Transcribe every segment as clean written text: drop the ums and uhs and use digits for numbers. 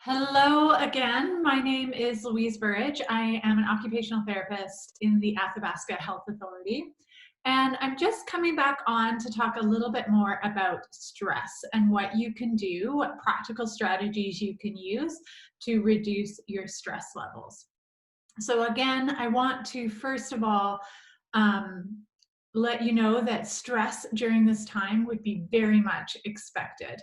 Hello again. My name is Louise Burridge. I am an occupational therapist in the Athabasca Health Authority. And I'm just coming back on to talk a little bit more about stress and what you can do, what practical strategies you can use to reduce your stress levels. So again, I want to first of all let you know that stress during this time would be very much expected.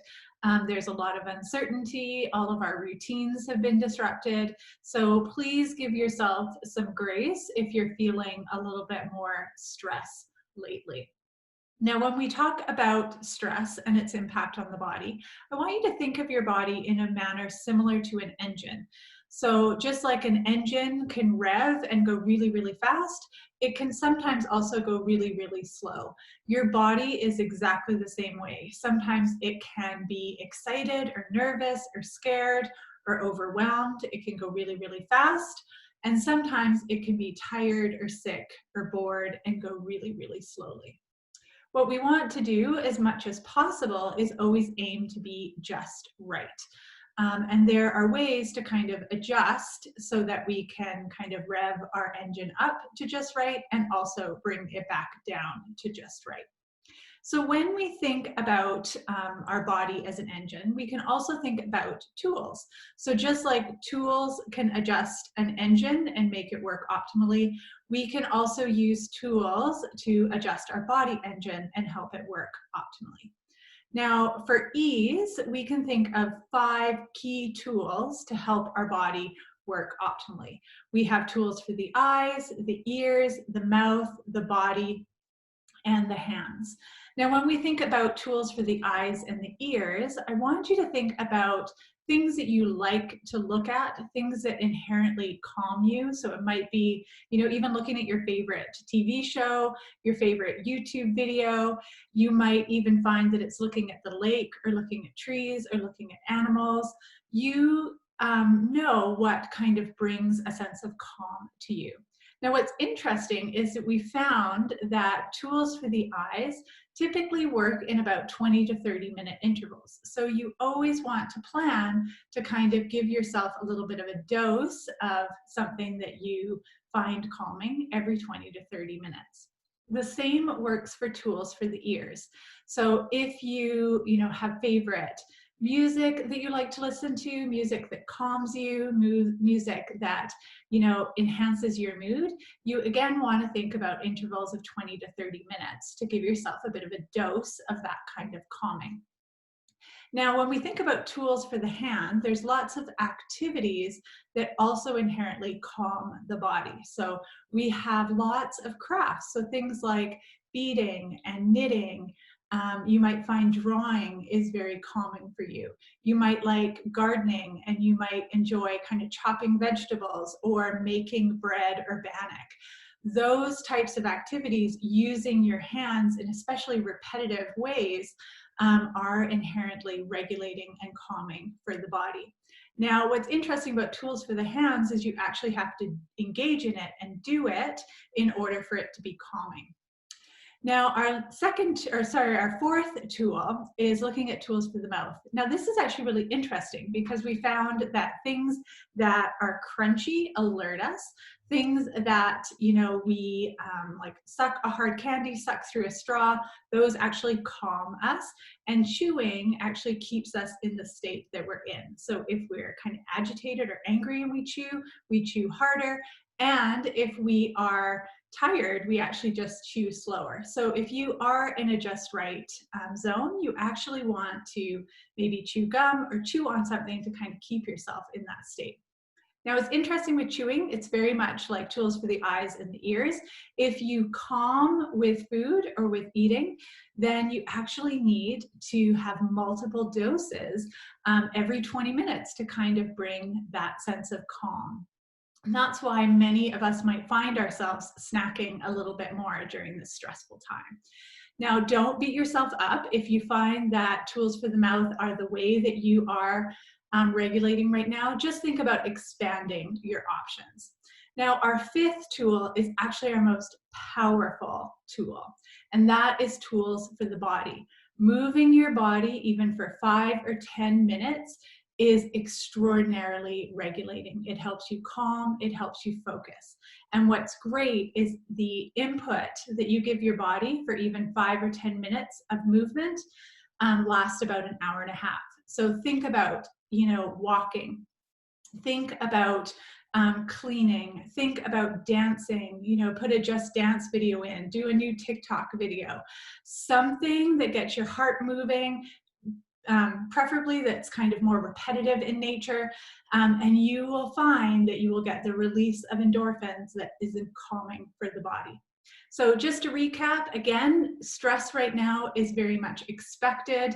There's a lot of uncertainty. All of our routines have been disrupted. So please give yourself some grace if you're feeling a little bit more stress lately. Now, when we talk about stress and its impact on the body, I want you to think of your body in a manner similar to an engine. So just like an engine can rev and go really, really fast, it can sometimes also go really, really slow. Your body is exactly the same way. Sometimes it can be excited or nervous or scared or overwhelmed. It can go really, really fast. And sometimes it can be tired or sick or bored and go really, really slowly. What we want to do as much as possible is always aim to be just right. And there are ways to kind of adjust so that we can kind of rev our engine up to just right and also bring it back down to just right. So when we think about our body as an engine, we can also think about tools. So just like tools can adjust an engine and make it work optimally, we can also use tools to adjust our body engine and help it work optimally. Now, for ease, we can think of 5 key tools to help our body work optimally. We have tools for the eyes, the ears, the mouth, the body, and the hands. Now, when we think about tools for the eyes and the ears, I want you to think about things that you like to look at, things that inherently calm you. So it might be, even looking at your favorite TV show, your favorite YouTube video. You might even find that it's looking at the lake or looking at trees or looking at animals. You know what kind of brings a sense of calm to you. Now, what's interesting is that we found that tools for the eyes typically work in about 20 to 30-minute intervals. So you always want to plan to kind of give yourself a little bit of a dose of something that you find calming every 20 to 30 minutes. The same works for tools for the ears. So if you have favorite music that you like to listen to, music that calms you, music that enhances your mood, you again want to think about intervals of 20 to 30 minutes to give yourself a bit of a dose of that kind of calming. Now, when we think about tools for the hand, there's lots of activities that also inherently calm the body. So we have lots of crafts, so things like beading and knitting. You might find drawing is very calming for you. You might like gardening, and you might enjoy kind of chopping vegetables or making bread or bannock. Those types of activities using your hands in especially repetitive ways are inherently regulating and calming for the body. Now, what's interesting about tools for the hands is you actually have to engage in it and do it in order for it to be calming. Now, our fourth tool is looking at tools for the mouth. Now, this is actually really interesting because we found that things that are crunchy alert us. Things that, we like suck a hard candy, suck through a straw, those actually calm us. And chewing actually keeps us in the state that we're in. So if we're kind of agitated or angry and we chew harder. And if we are tired, we actually just chew slower. So if you are in a just right zone, you actually want to maybe chew gum or chew on something to kind of keep yourself in that state. Now, it's interesting with chewing, it's very much like tools for the eyes and the ears. If you calm with food or with eating, then you actually need to have multiple doses every 20 minutes to kind of bring that sense of calm. And that's why many of us might find ourselves snacking a little bit more during this stressful time. Now, don't beat yourself up if you find that tools for the mouth are the way that you are regulating right now. Just think about expanding your options. Now, our fifth tool is actually our most powerful tool, and that is tools for the body. Moving your body even for 5 or 10 minutes is extraordinarily regulating. It helps you calm, it helps you focus. And what's great is the input that you give your body for even 5 or 10 minutes of movement lasts about an hour and a half. So think about, walking. Think about cleaning. Think about dancing. Put a Just Dance video in. Do a new TikTok video. Something that gets your heart moving, preferably that's kind of more repetitive in nature, and you will find that you will get the release of endorphins that is calming for the body. So just to recap, again, stress right now is very much expected.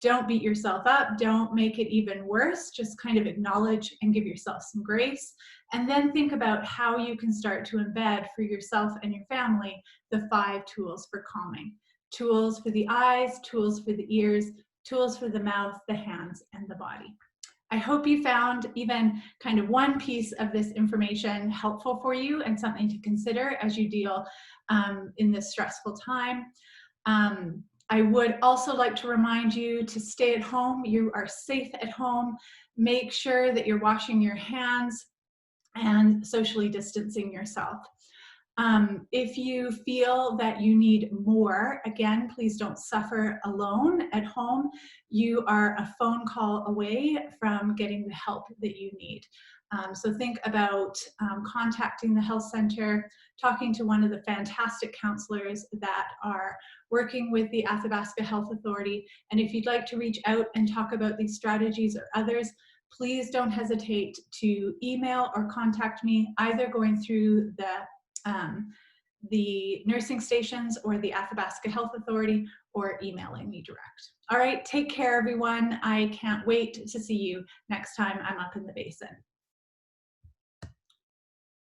Don't beat yourself up. Don't make it even worse. Just kind of acknowledge and give yourself some grace. And then think about how you can start to embed for yourself and your family the 5 tools for calming. Tools for the eyes, tools for the ears, tools for the mouth, the hands, and the body. I hope you found even kind of one piece of this information helpful for you and something to consider as you deal in this stressful time. I would also like to remind you to stay at home. You are safe at home. Make sure that you're washing your hands and socially distancing yourself. If you feel that you need more, again, please don't suffer alone at home. You are a phone call away from getting the help that you need. So think about contacting the health center, talking to one of the fantastic counselors that are working with the Athabasca Health Authority. And if you'd like to reach out and talk about these strategies or others, please don't hesitate to email or contact me, either going through the nursing stations or the Athabasca Health Authority, or emailing me direct. All right, take care, everyone. I can't wait to see you next time I'm up in the basin.